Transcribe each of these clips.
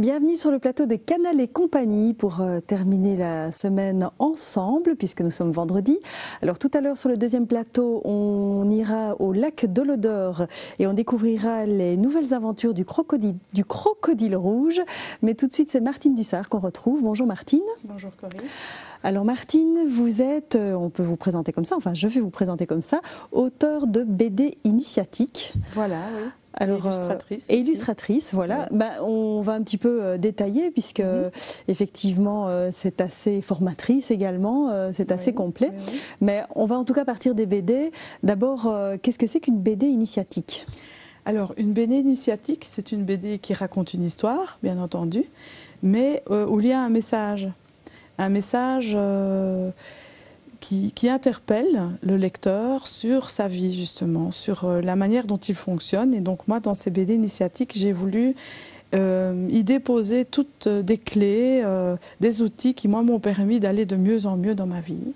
Bienvenue sur le plateau de Canal et compagnie pour terminer la semaine ensemble puisque nous sommes vendredi. Alors tout à l'heure sur le deuxième plateau, on ira au lac de l'Odeur et on découvrira les nouvelles aventures du crocodile rouge. Mais tout de suite, c'est Martine Dussart qu'on retrouve. Bonjour Martine. Bonjour Corinne. Alors Martine, vous êtes, on peut vous présenter comme ça, enfin je vais vous présenter comme ça, auteure de BD initiatiques. Voilà, oui. Alors, illustratrice. Et illustratrice, voilà. Oui. On va un petit peu détailler puisque effectivement c'est assez formatrice également, c'est assez complet. Oui. Mais on va en tout cas partir des BD. D'abord, qu'est-ce que c'est qu'une BD initiatique ? Alors, une BD initiatique, c'est une BD qui raconte une histoire, bien entendu, mais où il y a un message. Un message qui interpelle le lecteur sur sa vie, justement, sur la manière dont il fonctionne. Et donc, moi, dans ces BD initiatiques, j'ai voulu y déposer toutes des clés, des outils qui, moi, m'ont permis d'aller de mieux en mieux dans ma vie,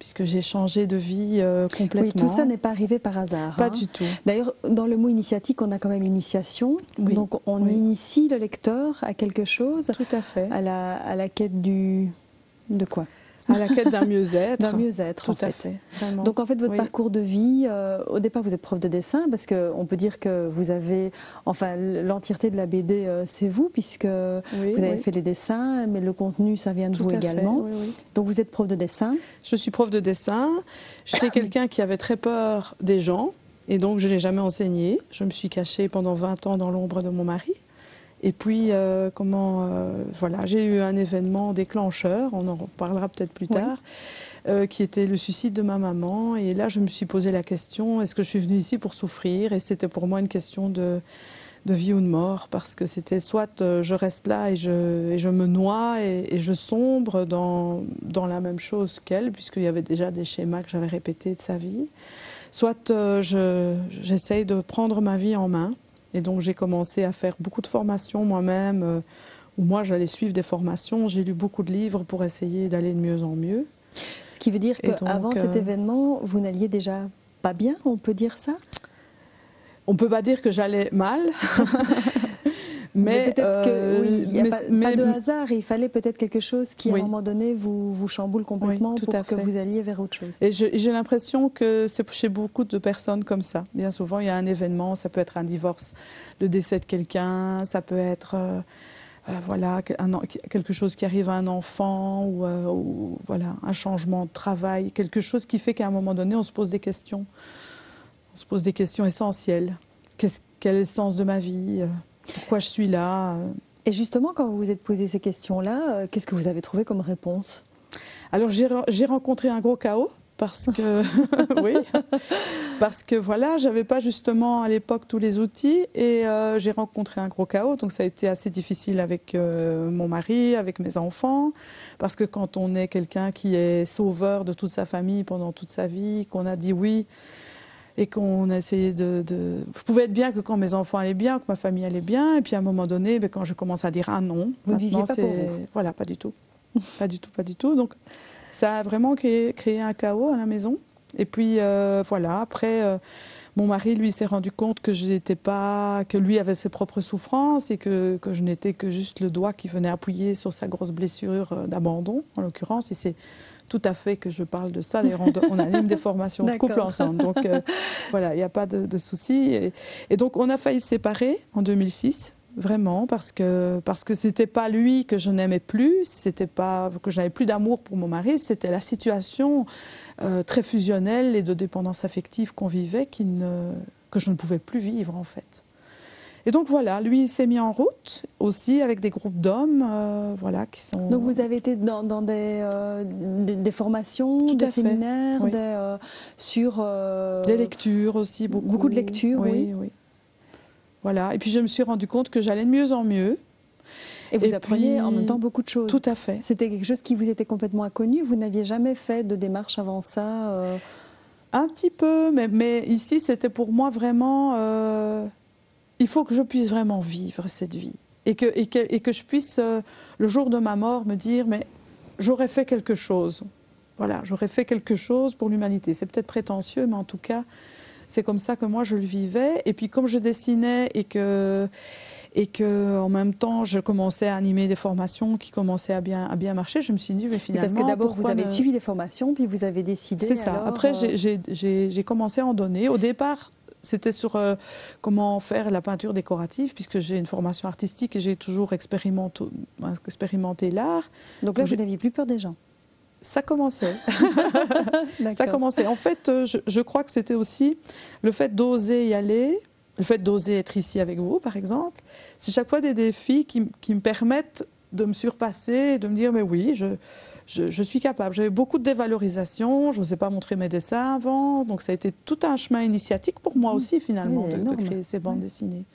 puisque j'ai changé de vie complètement. Oui, tout ça n'est pas arrivé par hasard. Pas du tout. D'ailleurs, dans le mot initiatique, on a quand même initiation. Oui. Donc, on initie le lecteur à quelque chose. Tout à fait. À la quête du... De quoi ? À la quête d'un mieux-être. D'un mieux-être, tout en fait. à fait. Vraiment. Donc en fait, votre parcours de vie, au départ vous êtes prof de dessin, parce qu'on peut dire que vous avez, enfin l'entièreté de la BD c'est vous, puisque vous avez fait les dessins, mais le contenu ça vient de vous également. Oui. Donc vous êtes prof de dessin. Je suis prof de dessin. J'étais quelqu'un qui avait très peur des gens, et donc je ne l'ai jamais enseigné. Je me suis cachée pendant 20 ans dans l'ombre de mon mari. Et puis, voilà, j'ai eu un événement déclencheur, on en reparlera peut-être plus tard, qui était le suicide de ma maman. Et là, je me suis posé la question, est-ce que je suis venue ici pour souffrir? Et c'était pour moi une question de vie ou de mort, parce que c'était soit je reste là et je me noie et je sombre dans la même chose qu'elle, puisqu'il y avait déjà des schémas que j'avais répétés de sa vie, soit j'essaye de prendre ma vie en main. Et donc j'ai commencé à faire beaucoup de formations moi-même, où moi j'allais suivre des formations. J'ai lu beaucoup de livres pour essayer d'aller de mieux en mieux. Ce qui veut dire qu'avant cet événement, vous n'alliez déjà pas bien, on peut dire ça ? On ne peut pas dire que j'allais mal. Mais peut-être qu'il n'y a pas de hasard, il fallait peut-être quelque chose qui, à un moment donné, vous chamboule complètement pour que vous alliez vers autre chose. Et j'ai l'impression que c'est chez beaucoup de personnes comme ça. Bien souvent, il y a un événement, ça peut être un divorce, le décès de quelqu'un, ça peut être voilà, quelque chose qui arrive à un enfant ou voilà, un changement de travail, quelque chose qui fait qu'à un moment donné, on se pose des questions. On se pose des questions essentielles. Quel est le sens de ma vie ? Pourquoi je suis là? Et justement, quand vous vous êtes posé ces questions-là, qu'est-ce que vous avez trouvé comme réponse? Alors, j'ai rencontré un gros chaos, parce que, parce que voilà, j'avais pas justement à l'époque tous les outils, et j'ai rencontré un gros chaos, donc ça a été assez difficile avec mon mari, avec mes enfants, parce que quand on est quelqu'un qui est sauveur de toute sa famille pendant toute sa vie, qu'on a dit oui, et qu'on a essayé Je pouvais être bien que quand mes enfants allaient bien, que ma famille allait bien, et puis à un moment donné, quand je commence à dire « ah non », vous ne viviez pas pour vous. Voilà, pas du tout. Pas du tout, pas du tout. Donc ça a vraiment créé un chaos à la maison. Et puis voilà, après, mon mari, lui, s'est rendu compte que que lui avait ses propres souffrances et que je n'étais que juste le doigt qui venait appuyer sur sa grosse blessure d'abandon, en l'occurrence. Et c'est tout à fait que je parle de ça. D'ailleurs, on anime des formations de couple ensemble. Donc voilà, il n'y a pas de souci. Et donc, on a failli se séparer en 2006, vraiment, parce que ce n'était pas lui que je n'aimais plus, c'était pas que je n'avais plus d'amour pour mon mari, c'était la situation très fusionnelle et de dépendance affective qu'on vivait que je ne pouvais plus vivre, en fait. Et donc voilà, lui il s'est mis en route aussi avec des groupes d'hommes, voilà, qui sont... Donc vous avez été dans des formations, des séminaires, sur... Des lectures aussi, beaucoup. Beaucoup de lectures, oui. Voilà, et puis je me suis rendu compte que j'allais de mieux en mieux. Et vous appreniez en même temps beaucoup de choses. Tout à fait. C'était quelque chose qui vous était complètement inconnu, vous n'aviez jamais fait de démarche avant ça Un petit peu, mais ici c'était pour moi vraiment... il faut que je puisse vraiment vivre cette vie et que je puisse, le jour de ma mort, me dire mais j'aurais fait quelque chose. Voilà, j'aurais fait quelque chose pour l'humanité. C'est peut-être prétentieux, mais en tout cas, c'est comme ça que moi je le vivais. Et puis comme je dessinais et que et qu'en même temps, je commençais à animer des formations qui commençaient à bien marcher. Je me suis dit, mais finalement... Parce que d'abord, vous avez suivi des formations, puis vous avez décidé... C'est ça. Alors, après, j'ai commencé à en donner. Au départ, c'était sur comment faire la peinture décorative, puisque j'ai une formation artistique et j'ai toujours expérimenté l'art. Donc là, vous n'aviez plus peur des gens? Ça commençait. Ça commençait. En fait, je crois que c'était aussi le fait d'oser y aller, le fait d'oser être ici avec vous, par exemple. C'est chaque fois des défis qui me permettent de me surpasser, de me dire, mais oui, je suis capable. J'avais beaucoup de dévalorisation, je n'osais pas montrer mes dessins avant, donc ça a été tout un chemin initiatique pour moi aussi, finalement, de créer ces bandes dessinées.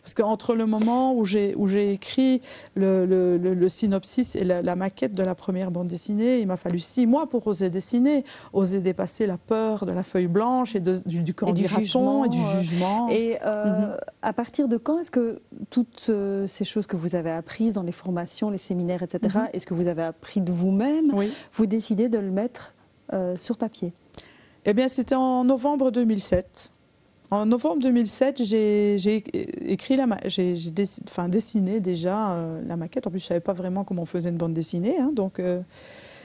Parce qu'entre le moment où j'ai écrit le synopsis et la maquette de la première bande dessinée, il m'a fallu 6 mois pour oser dessiner, oser dépasser la peur de la feuille blanche et du candidaton et du jugement. Et à partir de quand est-ce que toutes ces choses que vous avez apprises dans les formations, les séminaires, etc., est-ce que vous avez appris de vous-même, vous décidez de le mettre sur papier? Eh bien, c'était en novembre 2007. En novembre 2007, j'ai dessiné déjà la maquette. En plus, je ne savais pas vraiment comment on faisait une bande dessinée. Hein, donc,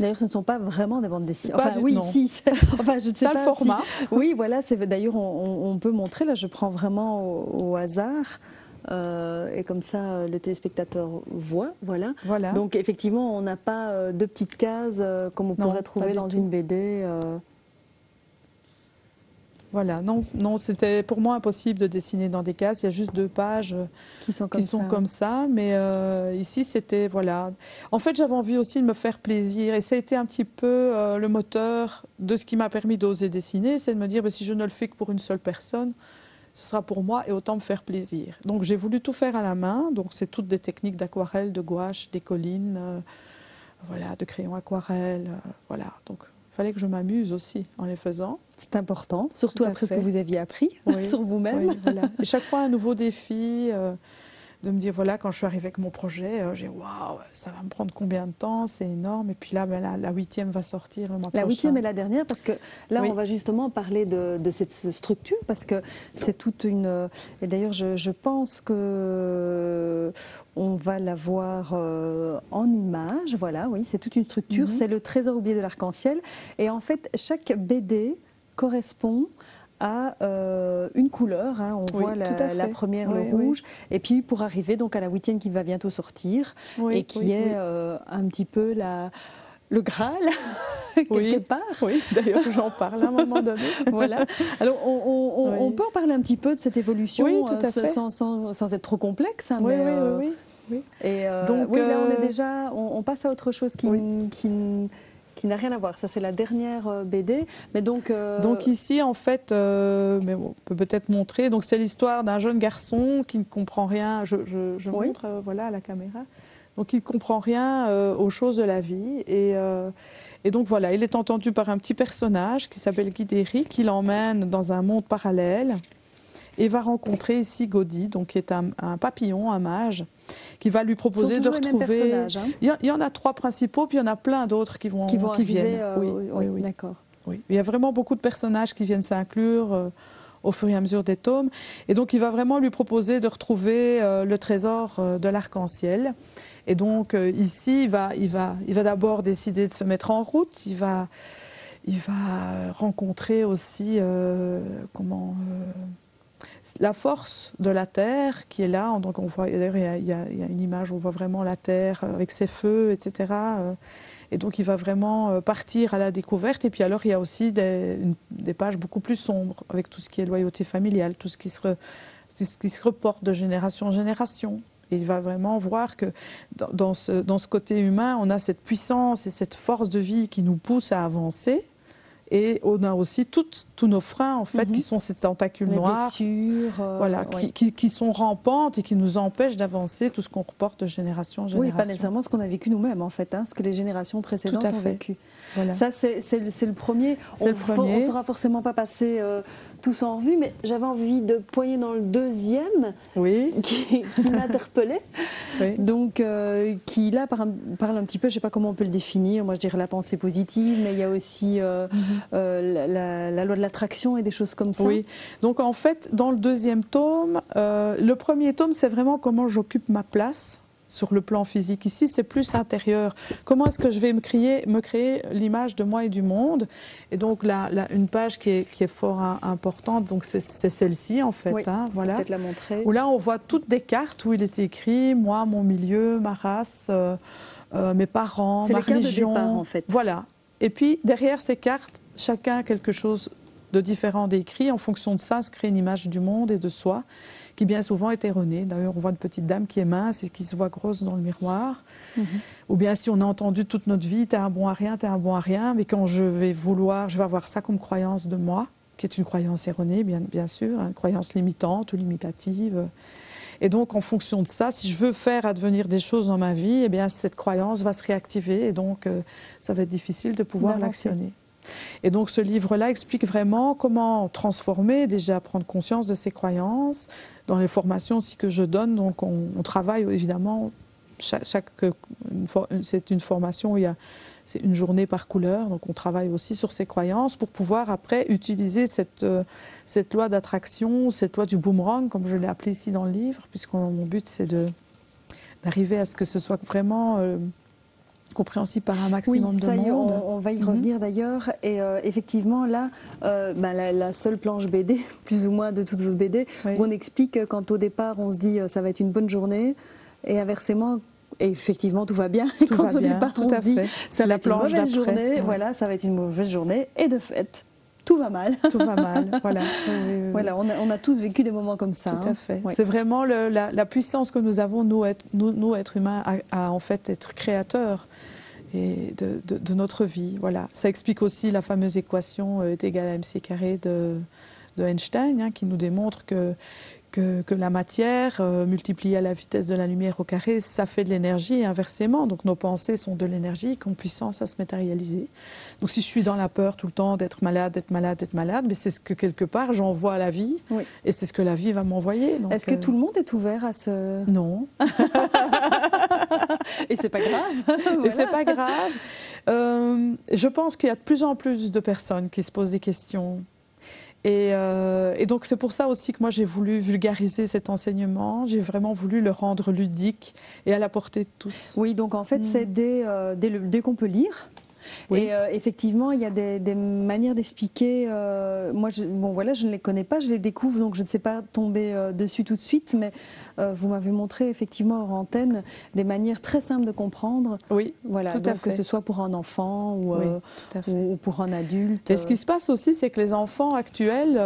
D'ailleurs, ce ne sont pas vraiment des bandes dessinées. Enfin, oui, non. Si. Enfin, je ne sais ça, pas. Le format. Si... Oui, voilà. D'ailleurs, on peut montrer. Là, je prends vraiment au hasard. Et comme ça, le téléspectateur voit. Voilà. Donc, effectivement, on n'a pas de petites cases comme on pourrait trouver dans une BD. Voilà, non, c'était pour moi impossible de dessiner dans des cases. Il y a juste 2 pages qui sont comme ça. Mais ici, c'était, voilà. En fait, j'avais envie aussi de me faire plaisir. Et ça a été un petit peu le moteur de ce qui m'a permis d'oser dessiner. C'est de me dire, si je ne le fais que pour une seule personne, ce sera pour moi et autant me faire plaisir. Donc, j'ai voulu tout faire à la main. Donc, c'est toutes des techniques d'aquarelle, de gouache, des collines, voilà, de crayon aquarelle, voilà. Donc, il fallait que je m'amuse aussi en les faisant. C'est important, surtout après ce que vous aviez appris sur vous-même. Oui, voilà. Et chaque fois un nouveau défi, de me dire, voilà, quand je suis arrivée avec mon projet, j'ai dit, waouh, ça va me prendre combien de temps, c'est énorme. Et puis là, la 8e va sortir le mois prochain. La 8e est la dernière, parce que là, on va justement parler de cette structure, parce que c'est toute une... Et d'ailleurs, je pense que on va la voir en image. Voilà, oui, c'est toute une structure. C'est le trésor oublié de l'arc-en-ciel. Et en fait, chaque BD correspond à une couleur, hein. On voit la première, le rouge, et puis pour arriver donc à la 8e qui va bientôt sortir, et qui est un petit peu le Graal, quelque part. Oui, d'ailleurs j'en parle à un moment donné. Voilà. Alors on peut en parler un petit peu de cette évolution, sans être trop complexe. Hein, oui. Et donc là on est déjà, on passe à autre chose qui n'a rien à voir. Ça, c'est la dernière BD. Mais donc ici, en fait, mais on peut peut-être montrer. Donc c'est l'histoire d'un jeune garçon qui ne comprend rien. Je montre, voilà, à la caméra. Donc il ne comprend rien aux choses de la vie. Et donc voilà, il est entendu par un petit personnage qui s'appelle Guidéry, qui l'emmène dans un monde parallèle. Et va rencontrer ici Gaudi, donc qui est un papillon, un mage, qui va lui proposer de retrouver... Hein. Il y en a 3 principaux, puis il y en a plein d'autres qui viennent. Oui. D'accord. Oui. Il y a vraiment beaucoup de personnages qui viennent s'inclure au fur et à mesure des tomes. Et donc il va vraiment lui proposer de retrouver le trésor de l'arc-en-ciel. Et donc ici, il va d'abord décider de se mettre en route. Il va rencontrer aussi la force de la terre qui est là. Donc on voit, d'ailleurs, il y a une image où on voit vraiment la terre avec ses feux, etc. Et donc il va vraiment partir à la découverte. Et puis alors il y a aussi des pages beaucoup plus sombres avec tout ce qui est loyauté familiale, tout ce qui se reporte de génération en génération. Et il va vraiment voir que dans ce côté humain, on a cette puissance et cette force de vie qui nous pousse à avancer. Et on a aussi tous nos freins, en fait, qui sont ces tentacules noirs, voilà, qui sont rampantes et qui nous empêchent d'avancer, tout ce qu'on reporte de génération en génération. Oui, pas nécessairement ce qu'on a vécu nous-mêmes, en fait, hein, ce que les générations précédentes ont vécu. Voilà. Ça, c'est le premier. On ne saura forcément pas passer tous en revue, mais j'avais envie de poigner dans le deuxième Oui. qui m'interpellait. Oui. Donc, qui là parle un petit peu, je ne sais pas comment on peut le définir, moi je dirais la pensée positive, mais il y a aussi la loi de l'attraction et des choses comme ça. Oui, donc en fait, dans le deuxième tome, le premier tome, c'est vraiment comment j'occupe ma place sur le plan physique. Ici, c'est plus intérieur. Comment est-ce que je vais me créer l'image de moi et du monde? Et donc, une page qui est fort importante, donc c'est celle-ci, en fait. Oui, hein, voilà. Peut-être la montrer. Où là, on voit toutes des cartes où il est écrit, moi, mon milieu, ma race, mes parents, ma religion. C'est les cartes de départ, en fait. Voilà. Et puis, derrière ces cartes, chacun a quelque chose de différent décrit. En fonction de ça, se crée une image du monde et de soi, qui bien souvent est erronée. D'ailleurs, on voit une petite dame qui est mince et qui se voit grosse dans le miroir. Ou bien si on a entendu toute notre vie, t'es un bon à rien, t'es un bon à rien, mais quand je vais avoir ça comme croyance de moi, qui est une croyance erronée, bien sûr, une croyance limitante ou limitative. Et donc, en fonction de ça, si je veux faire advenir des choses dans ma vie, eh bien, cette croyance va se réactiver et donc ça va être difficile de pouvoir l'actionner. Et donc ce livre-là explique vraiment comment transformer, déjà prendre conscience de ses croyances. Dans les formations aussi que je donne, donc on travaille évidemment, c'est une formation où c'est une journée par couleur, donc on travaille aussi sur ses croyances pour pouvoir après utiliser cette loi d'attraction, cette loi du boomerang, comme je l'ai appelé ici dans le livre, puisque mon but c'est d'arriver à ce que ce soit vraiment compréhensible par un maximum de monde. On va y revenir d'ailleurs. Et effectivement, là, la seule planche BD, plus ou moins de toutes vos BD, où on explique quand au départ on se dit ça va être une bonne journée, et inversement, et effectivement tout va bien. Quand au départ on se dit ça va être une mauvaise journée, voilà, ça va être une mauvaise journée, et de fait, tout va mal. Tout va mal, voilà. Oui. Voilà, on a tous vécu des moments comme ça. Tout à fait. C'est vraiment la puissance que nous avons, nous êtres humains, à en fait être créateurs et de notre vie. Voilà. Ça explique aussi la fameuse équation est égale à mc carré de Einstein, hein, qui nous démontre que la matière multipliée à la vitesse de la lumière au carré, ça fait de l'énergie et inversement. Donc nos pensées sont de l'énergie qui ont puissance à se matérialiser. Donc si je suis dans la peur tout le temps d'être malade, mais c'est ce que quelque part j'envoie à la vie et c'est ce que la vie va m'envoyer. Est-ce que tout le monde est ouvert à ce... Non. Et c'est pas grave. Voilà. Et c'est pas grave. Je pense qu'il y a de plus en plus de personnes qui se posent des questions. Et donc c'est pour ça aussi que moi j'ai voulu vulgariser cet enseignement, j'ai vraiment voulu le rendre ludique et à la portée de tous. Oui, donc en fait c'est dès qu'on peut lire. Oui. Et effectivement, il y a des manières d'expliquer. Moi, je ne les connais pas, je les découvre, donc je ne sais pas tomber dessus tout de suite. Mais vous m'avez montré effectivement hors antenne des manières très simples de comprendre. Oui, voilà, tout à fait. Que ce soit pour un enfant ou pour un adulte. Et ce qui se passe aussi, c'est que les enfants actuels,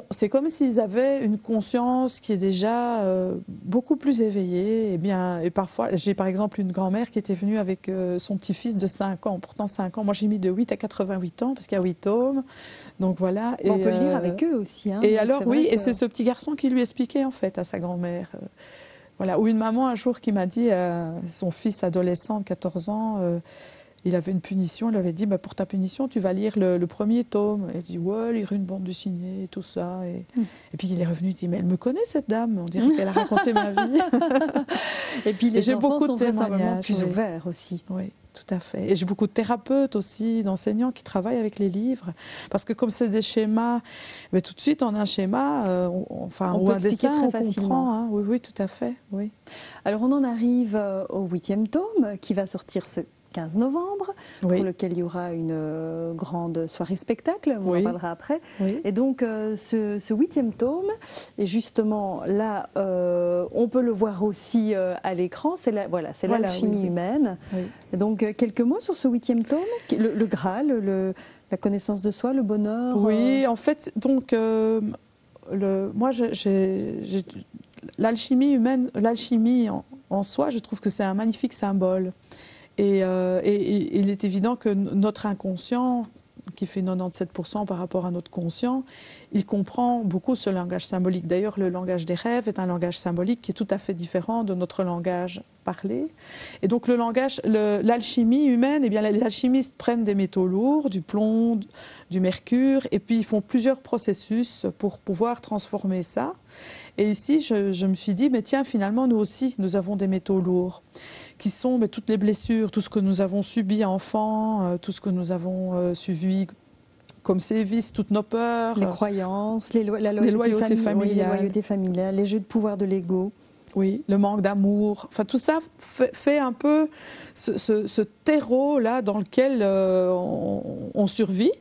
c'est comme s'ils avaient une conscience qui est déjà beaucoup plus éveillée. Et parfois, j'ai par exemple une grand-mère qui était venue avec son petit-fils de 5 ans. Pourtant 5 ans, moi j'ai mis de 8 à 88 ans parce qu'il y a 8 tomes. Donc voilà. On peut le lire avec eux aussi. Hein, et alors oui, et c'est ce petit garçon qui lui expliquait en fait à sa grand-mère. Voilà. Ou une maman un jour qui m'a dit, son fils adolescent de 14 ans, il avait une punition, il lui avait dit pour ta punition, tu vas lire le premier tome. Et il dit ouais, lire une bande dessinée et tout ça. Et puis il est revenu, il dit mais elle me connaît cette dame, on dirait qu'elle a raconté ma vie. Et puis les enfants sont très simplement plus oui. ouverts aussi. Oui, tout à fait. Et j'ai beaucoup de thérapeutes aussi, d'enseignants qui travaillent avec les livres. Parce que comme c'est des schémas, mais tout de suite on a un schéma, ou un dessin, on comprend. Hein. Oui, tout à fait. Oui. Alors on en arrive au 8e tome qui va sortir ce 15 novembre, pour lequel il y aura une grande soirée spectacle, on en parlera après. Oui. Et donc ce 8e tome, et justement là, on peut le voir aussi à l'écran, c'est l'alchimie humaine. Oui. Et donc quelques mots sur ce 8e tome, le Graal, la connaissance de soi, le bonheur. Oui, en fait, donc moi l'alchimie humaine, l'alchimie en soi, je trouve que c'est un magnifique symbole. Et il est évident que notre inconscient, qui fait 97% par rapport à notre conscient, il comprend beaucoup ce langage symbolique. D'ailleurs, le langage des rêves est un langage symbolique qui est tout à fait différent de notre langage parler. Et donc le langage, l'alchimie humaine, eh bien les alchimistes prennent des métaux lourds, du plomb, du mercure, et puis ils font plusieurs processus pour pouvoir transformer ça. Et ici, je me suis dit, mais tiens, finalement, nous aussi, nous avons des métaux lourds, qui sont toutes les blessures, tout ce que nous avons subi enfant, tout ce que nous avons subi comme sévices, toutes nos peurs. Les croyances, la loyauté familiale, les jeux de pouvoir de l'ego. Oui, le manque d'amour. Enfin, tout ça fait un peu ce terreau-là dans lequel on survit.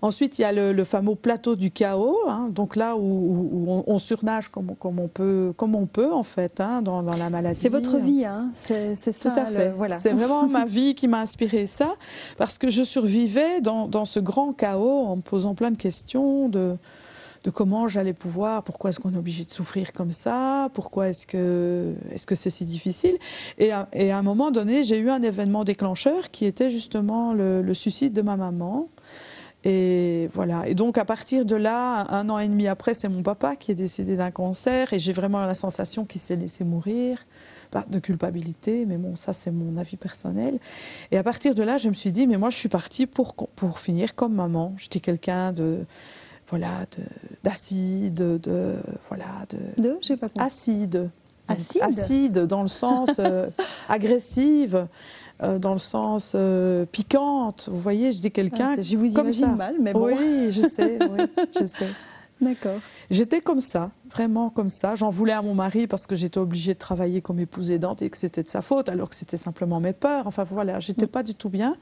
Ensuite, il y a le fameux plateau du chaos, hein, donc là où on surnage comme on peut en fait, hein, dans la maladie. C'est votre vie, hein, c'est ça. Tout à fait. Voilà. C'est vraiment ma vie qui m'a inspiré ça, parce que je survivais dans ce grand chaos en me posant plein de questions de comment j'allais pouvoir, pourquoi est-ce qu'on est obligé de souffrir comme ça, pourquoi est-ce que c'est si difficile. Et à un moment donné, j'ai eu un événement déclencheur qui était justement le suicide de ma maman. Et voilà. Et donc à partir de là, 1 an et demi après, c'est mon papa qui est décédé d'un cancer, et j'ai vraiment la sensation qu'il s'est laissé mourir, de culpabilité, mais bon, ça c'est mon avis personnel. Et à partir de là, je me suis dit, mais moi je suis partie pour finir comme maman. J'étais quelqu'un d'acide, j'ai pas compris. Acide dans le sens agressive, dans le sens piquante. Vous voyez, je dis quelqu'un je vous comme ça. Mal, mais bon. Oui, je sais. D'accord. J'étais comme ça, vraiment comme ça. J'en voulais à mon mari parce que j'étais obligée de travailler comme épouse aidante et que c'était de sa faute, alors que c'était simplement mes peurs. Enfin voilà, j'étais pas du tout bien.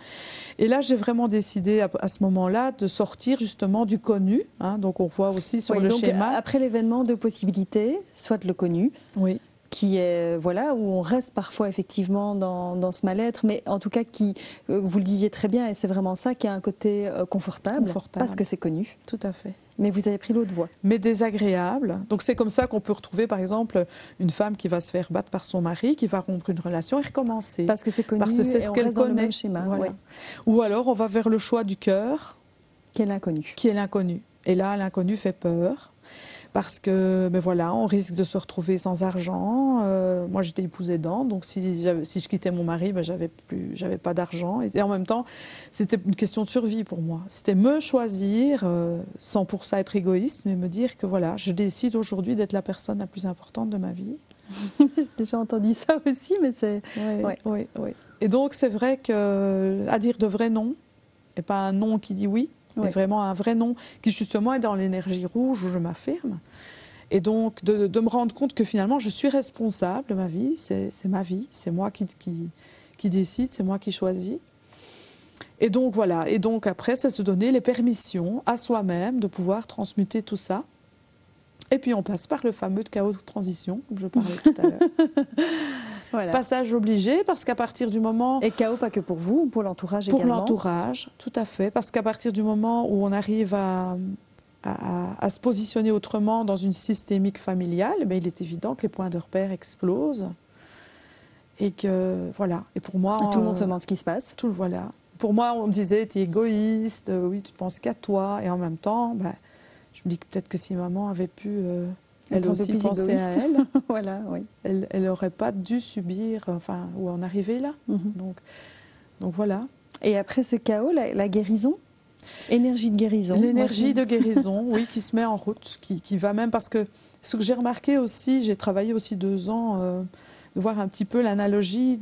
Et là, j'ai vraiment décidé à ce moment-là de sortir justement du connu. Hein, donc on voit aussi sur le schéma. Après l'événement, deux possibilités, soit le connu. Oui. Qui est, où on reste parfois effectivement dans ce mal-être, mais en tout cas qui, vous le disiez très bien, et c'est vraiment ça, qui a un côté confortable, parce que c'est connu. Tout à fait. Mais vous avez pris l'autre voie. Mais désagréable. Donc c'est comme ça qu'on peut retrouver par exemple une femme qui va se faire battre par son mari, qui va rompre une relation et recommencer. Parce que c'est connu, parce que c'est ce qu'elle connaît. Dans le même schéma. Voilà. Ouais. Ou alors on va vers le choix du cœur. Qui est l'inconnu. Qui est l'inconnu. Et là, l'inconnu fait peur. Parce que, on risque de se retrouver sans argent. Moi, j'étais épouse aidante, donc si je quittais mon mari, j'avais pas d'argent. Et en même temps, c'était une question de survie pour moi. C'était me choisir, sans pour ça être égoïste, mais me dire que je décide aujourd'hui d'être la personne la plus importante de ma vie. J'ai déjà entendu ça aussi, mais c'est... Oui. Et donc, c'est vrai qu'à dire de vrais noms, et pas un non qui dit oui, mais vraiment un vrai non, qui justement est dans l'énergie rouge où je m'affirme. Et donc de me rendre compte que finalement je suis responsable de ma vie, c'est ma vie, c'est moi qui décide, c'est moi qui choisis. Et donc voilà, et donc après c'est se donner les permissions à soi-même de pouvoir transmuter tout ça. Et puis on passe par le fameux chaos de transition, comme je parlais tout à l'heure. Voilà. Passage obligé, parce qu'à partir du moment... Et chaos pas que pour vous, pour l'entourage également. Pour l'entourage, tout à fait. Parce qu'à partir du moment où on arrive à se positionner autrement dans une systémique familiale, il est évident que les points de repère explosent. Et que, voilà. Et pour moi... tout le monde se demande ce qui se passe. Voilà. Pour moi, on me disait, tu es égoïste, oui, tu ne penses qu'à toi. Et en même temps, je me dis que peut-être que si maman avait pu... elle aussi pensait à elle. Voilà, oui. Elle n'aurait pas dû subir, ou en arriver là. Donc voilà. Et après ce chaos, la guérison, énergie de guérison. L'énergie de guérison, oui, qui se met en route, qui va même, parce que ce que j'ai remarqué aussi, j'ai travaillé aussi 2 ans, de voir un petit peu l'analogie.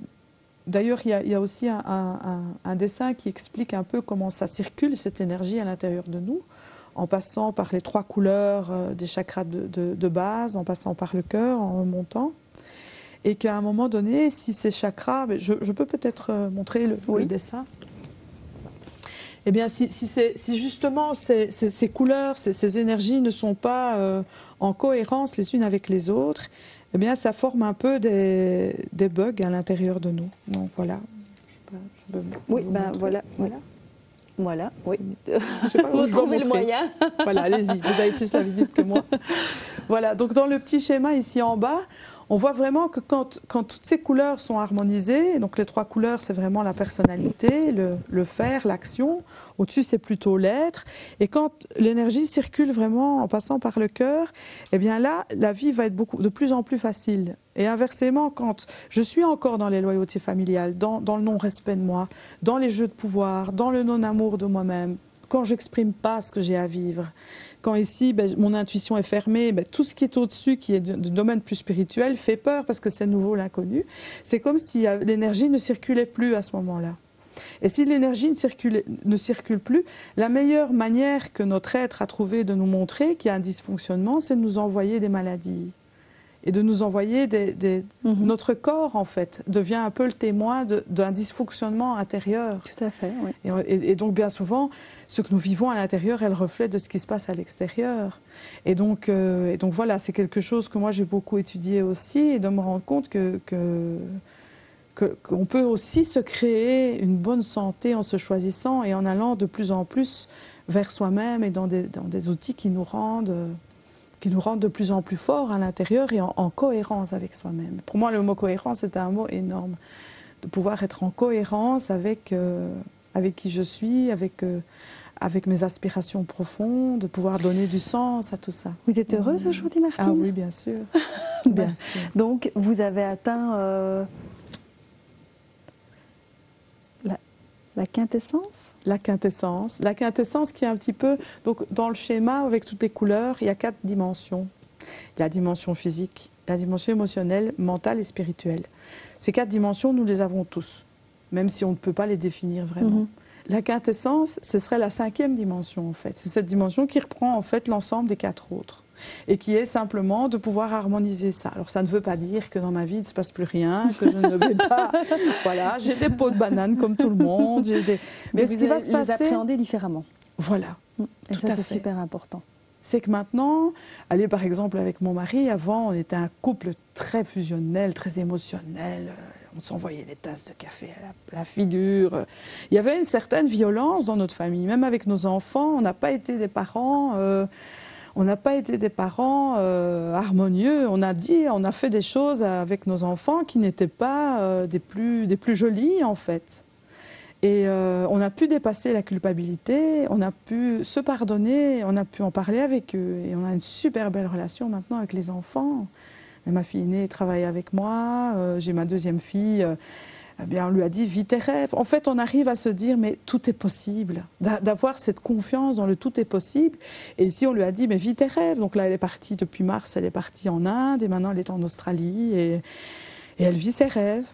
D'ailleurs, il y a aussi un dessin qui explique un peu comment ça circule, cette énergie à l'intérieur de nous, en passant par les 3 couleurs des chakras de base, en passant par le cœur, en remontant. Et qu'à un moment donné, si ces chakras... Je peux peut-être montrer le dessin. Eh bien, si justement ces couleurs, ces énergies ne sont pas en cohérence les unes avec les autres, eh bien, ça forme un peu des bugs à l'intérieur de nous. Donc voilà. Je peux oui, voilà. Voilà, oui. Je sais pas vous trouvez le moyen. Voilà, allez-y, vous avez plus la visite que moi. Voilà, donc dans le petit schéma ici en bas, on voit vraiment que quand toutes ces couleurs sont harmonisées, donc les 3 couleurs, c'est vraiment la personnalité, le faire, l'action. Au-dessus, c'est plutôt l'être. Et quand l'énergie circule vraiment en passant par le cœur, eh bien là, la vie va être de plus en plus facile. Et inversement, quand je suis encore dans les loyautés familiales, dans le non-respect de moi, dans les jeux de pouvoir, dans le non-amour de moi-même, quand j'exprime pas ce que j'ai à vivre, quand ici, mon intuition est fermée, tout ce qui est au-dessus, qui est du domaine plus spirituel, fait peur parce que c'est nouveau, l'inconnu. C'est comme si l'énergie ne circulait plus à ce moment-là. Et si l'énergie ne circule plus, la meilleure manière que notre être a trouvé de nous montrer qu'il y a un dysfonctionnement, c'est de nous envoyer des maladies. Et de nous envoyer notre corps, en fait, devient un peu le témoin d'un dysfonctionnement intérieur. Tout à fait, oui. Et donc, bien souvent, ce que nous vivons à l'intérieur est le reflet de ce qui se passe à l'extérieur. Et donc voilà, c'est quelque chose que moi, j'ai beaucoup étudié aussi, et de me rendre compte qu'on peut aussi se créer une bonne santé en se choisissant et en allant de plus en plus vers soi-même et dans des outils qui nous rendent de plus en plus forts à l'intérieur et en cohérence avec soi-même. Pour moi, le mot cohérence, c'est un mot énorme. De pouvoir être en cohérence avec qui je suis, avec mes aspirations profondes, de pouvoir donner du sens à tout ça. Vous êtes heureuse aujourd'hui, Martine? Ah oui, bien sûr. Bien sûr. Donc, vous avez atteint la quintessence? La quintessence. La quintessence qui est un petit peu... Donc, dans le schéma, avec toutes les couleurs, il y a 4 dimensions. La dimension physique, la dimension émotionnelle, mentale et spirituelle. Ces 4 dimensions, nous les avons tous, même si on ne peut pas les définir vraiment. La quintessence, ce serait la 5e dimension, en fait. C'est cette dimension qui reprend, en fait, l'ensemble des 4 autres. Et qui est simplement de pouvoir harmoniser ça. Alors ça ne veut pas dire que dans ma vie il ne se passe plus rien, que je ne vais pas... Voilà, j'ai des pots de banane comme tout le monde. Mais ce qui va se passer... les appréhender différemment. Voilà. Et ça, c'est super important. C'est que maintenant, allez par exemple avec mon mari, avant on était un couple très fusionnel, très émotionnel. On s'envoyait des tasses de café à la figure. Il y avait une certaine violence dans notre famille. Même avec nos enfants, on n'a pas été des parents... harmonieux. On a fait des choses avec nos enfants qui n'étaient pas des plus jolies, en fait. Et on a pu dépasser la culpabilité, on a pu se pardonner, on a pu en parler avec eux. Et on a une super belle relation maintenant avec les enfants. Et ma fille aînée travaille avec moi, j'ai ma 2e fille... Eh bien, on lui a dit, vis tes rêves. En fait, on arrive à se dire, mais tout est possible. D'avoir cette confiance dans le tout est possible. Et ici, on lui a dit, mais vis tes rêves. Donc là, elle est partie depuis mars, elle est partie en Inde et maintenant, elle est en Australie et elle vit ses rêves.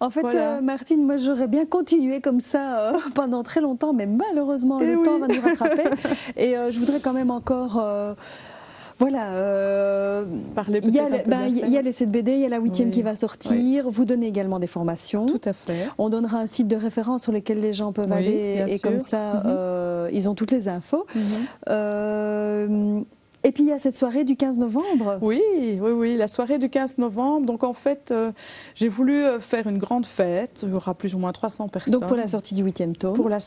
En fait, voilà. Martine, moi, j'aurais bien continué comme ça pendant très longtemps, mais malheureusement, le temps va nous rattraper. Et je voudrais quand même encore... Voilà, il y a les 7 BD, il y a la 8e qui va sortir. Vous donnez également des formations. Tout à fait. On donnera un site de référence sur lequel les gens peuvent aller et comme ça, ils ont toutes les infos. Et puis il y a cette soirée du 15 novembre. Oui, la soirée du 15 novembre. Donc en fait, j'ai voulu faire une grande fête. Il y aura plus ou moins 300 personnes. Donc pour la sortie du 8e tome. Voilà.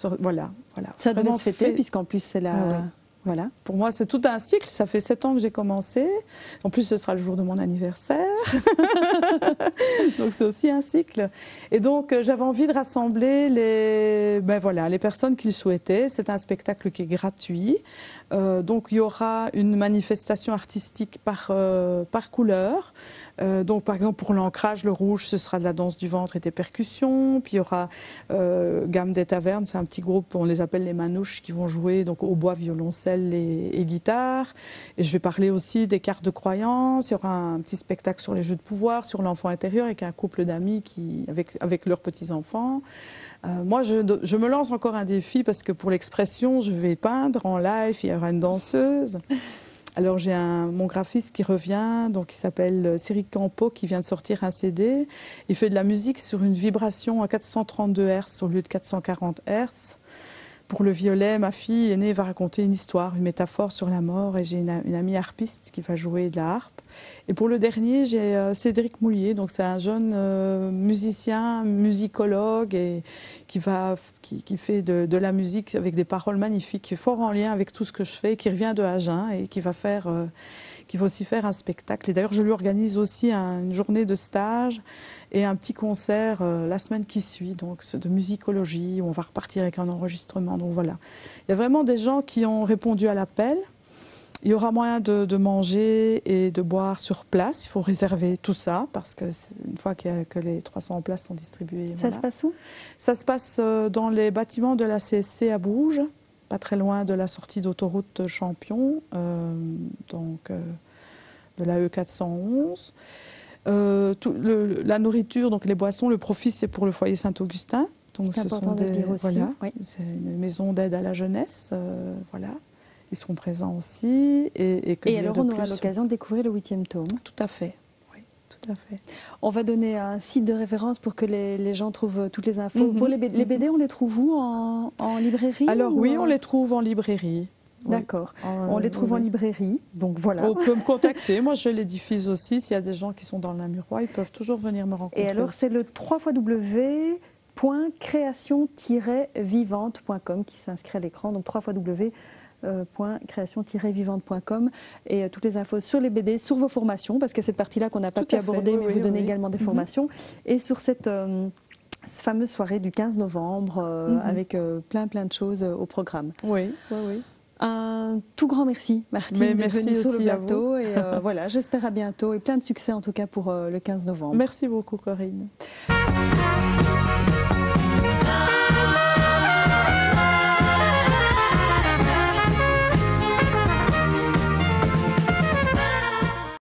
Ça devait se fêter puisqu'en plus c'est la... Voilà. Pour moi, c'est tout un cycle. Ça fait 7 ans que j'ai commencé. En plus, ce sera le jour de mon anniversaire. Donc, c'est aussi un cycle. Et donc, j'avais envie de rassembler les personnes qui le souhaitaient. C'est un spectacle qui est gratuit. Donc, il y aura une manifestation artistique par couleur. Donc, par exemple, pour l'ancrage, le rouge, ce sera de la danse du ventre et des percussions. Puis, il y aura Gamme des Tavernes. C'est un petit groupe, on les appelle les manouches, qui vont jouer donc, au bois, violoncelle et guitare. Et je vais parler aussi des cartes de croyance. Il y aura un petit spectacle sur les jeux de pouvoir, sur l'enfant intérieur, avec un couple d'amis avec leurs petits-enfants. Moi, je me lance encore un défi parce que pour l'expression, je vais peindre en live. Il y aura une danseuse. Alors j'ai mon graphiste qui revient, donc il s'appelle Cyril Campo, qui vient de sortir un CD. Il fait de la musique sur une vibration à 432 Hz au lieu de 440 Hz. Pour le violet, ma fille aînée va raconter une histoire, une métaphore sur la mort, et j'ai une amie harpiste qui va jouer de la harpe. Et pour le dernier, j'ai Cédric Moulier, donc c'est un jeune musicien, musicologue, et qui fait de la musique avec des paroles magnifiques, qui est fort en lien avec tout ce que je fais, qui revient de Agen et qui va qu'il va aussi faire un spectacle. Et d'ailleurs, je lui organise aussi une journée de stage et un petit concert la semaine qui suit, donc de musicologie, où on va repartir avec un enregistrement. Donc voilà. Il y a vraiment des gens qui ont répondu à l'appel. Il y aura moyen de manger et de boire sur place. Il faut réserver tout ça parce que une fois que les 300 places sont distribuées. Ça se passe où? Ça se passe dans les bâtiments de la CSC à Bourges, pas très loin de la sortie d'autoroute Champion, de la E411. La nourriture, donc les boissons, le profit, c'est pour le foyer Saint-Augustin. Donc c'est important de le dire aussi. Voilà, oui. c'est une maison d'aide à la jeunesse. Voilà. Ils seront présents aussi. Et alors, on aura l'occasion de découvrir le 8e tome. Tout à fait. Oui, tout à fait. On va donner un site de référence pour que les gens trouvent toutes les infos. Pour les BD, on les trouve où? En librairie? Alors oui, on les trouve en librairie. D'accord. On les trouve en librairie, donc voilà. On peut me contacter. Moi, je les diffuse aussi. S'il y a des gens qui sont dans le Namurois, ils peuvent toujours venir me rencontrer. Et alors, c'est le www.création-vivante.com qui s'inscrit à l'écran. Donc www.création-vivante.com et toutes les infos sur les BD, sur vos formations, parce qu'il y a cette partie-là qu'on n'a pas pu aborder, mais vous donnez également des formations. Et sur cette fameuse soirée du 15 novembre, avec plein de choses au programme. Oui. Un tout grand merci, Martine, d'être venue sur le plateau. Et voilà, j'espère à bientôt et plein de succès en tout cas pour le 15 novembre. Merci beaucoup, Corinne.